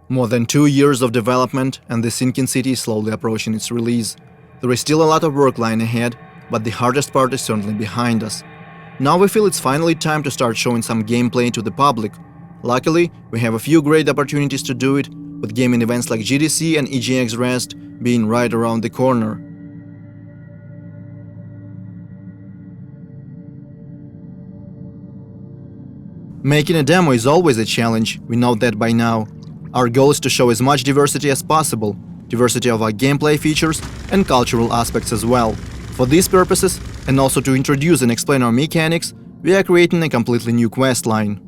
More than 2 years of development, and the sinking city is slowly approaching its release. There is still a lot of work lying ahead, but the hardest part is certainly behind us. Now we feel it's finally time to start showing some gameplay to the public. Luckily, we have a few great opportunities to do it, with gaming events like GDC and EGX Rest being right around the corner. Making a demo is always a challenge, we know that by now. Our goal is to show as much diversity as possible, diversity of our gameplay features and cultural aspects as well. For these purposes, and also to introduce and explain our mechanics, we are creating a completely new quest line.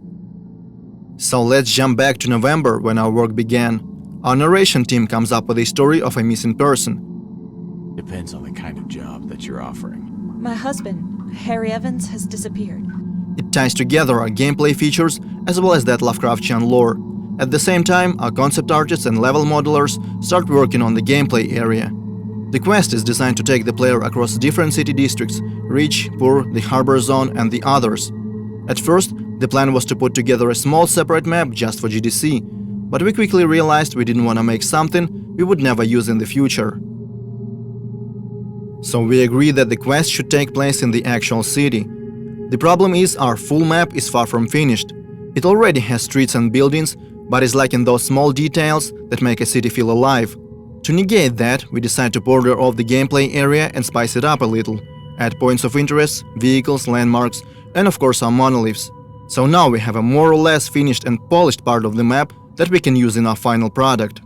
So let's jump back to November when our work began. Our narration team comes up with a story of a missing person. Depends on the kind of job that you're offering. My husband, Harry Evans, has disappeared. It ties together our gameplay features as well as that Lovecraft-inspired lore. At the same time, our concept artists and level modelers start working on the gameplay area. The quest is designed to take the player across different city districts: Rich, Poor, the Harbor Zone and the others. At first, the plan was to put together a small separate map just for GDC, but we quickly realized we didn't want to make something we would never use in the future. So we agreed that the quest should take place in the actual city. The problem is our full map is far from finished. It already has streets and buildings, but is lacking those small details that make a city feel alive. To negate that, we decide to border off the gameplay area and spice it up a little, add points of interest, vehicles, landmarks, and of course our monoliths. So now we have a more or less finished and polished part of the map that we can use in our final product.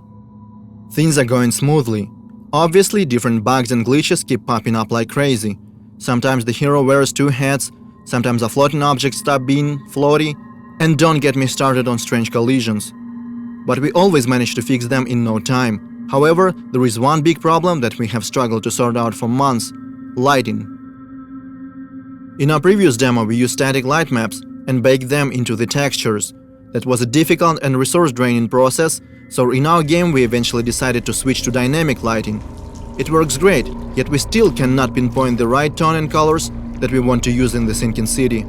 Things are going smoothly. Obviously, different bugs and glitches keep popping up like crazy. Sometimes the hero wears two hats, sometimes a floating object stop being floaty, and don't get me started on strange collisions. But we always manage to fix them in no time. However, there is one big problem that we have struggled to sort out for months: lighting. In our previous demo, we used static light maps and baked them into the textures. That was a difficult and resource-draining process, so in our game we eventually decided to switch to dynamic lighting. It works great, yet we still cannot pinpoint the right tone and colors that we want to use in the sinking city.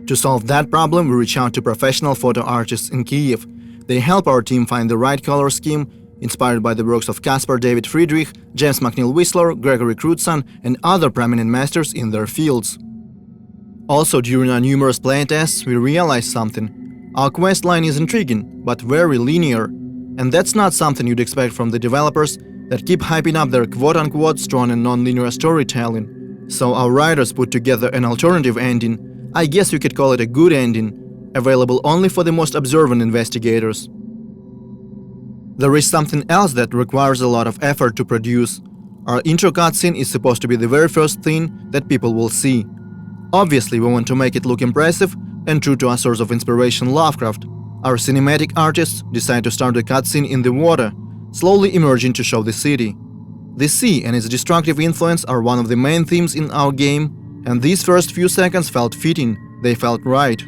To solve that problem, we reach out to professional photo artists in Kyiv. They help our team find the right color scheme, inspired by the works of Caspar David Friedrich, James McNeill Whistler, Gregory Crutzen, and other prominent masters in their fields. Also, during our numerous playtests, we realized something. Our quest line is intriguing, but very linear. And that's not something you'd expect from the developers that keep hyping up their quote-unquote strong and non-linear storytelling. So our writers put together an alternative ending. I guess you could call it a good ending, available only for the most observant investigators. There is something else that requires a lot of effort to produce. Our intro cutscene is supposed to be the very first thing that people will see. Obviously, we want to make it look impressive and true to our source of inspiration, Lovecraft. Our cinematic artists decide to start the cutscene in the water, slowly emerging to show the city. The sea and its destructive influence are one of the main themes in our game, and these first few seconds felt fitting, they felt right.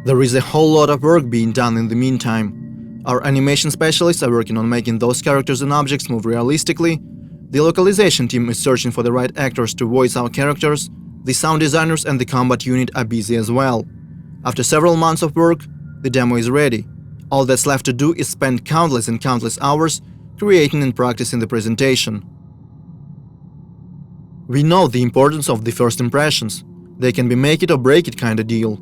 There is a whole lot of work being done in the meantime. Our animation specialists are working on making those characters and objects move realistically. The localization team is searching for the right actors to voice our characters. The sound designers and the combat unit are busy as well. After several months of work, the demo is ready. All that's left to do is spend countless and countless hours creating and practicing the presentation. We know the importance of the first impressions. They can be make it or break it kind of deal.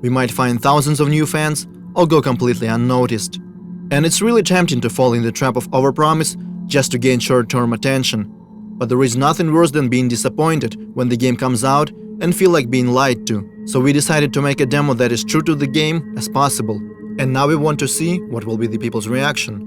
We might find thousands of new fans or go completely unnoticed. And it's really tempting to fall in the trap of overpromise just to gain short-term attention. But there is nothing worse than being disappointed when the game comes out and feel like being lied to. So we decided to make a demo that is true to the game as possible. And now we want to see what will be the people's reaction.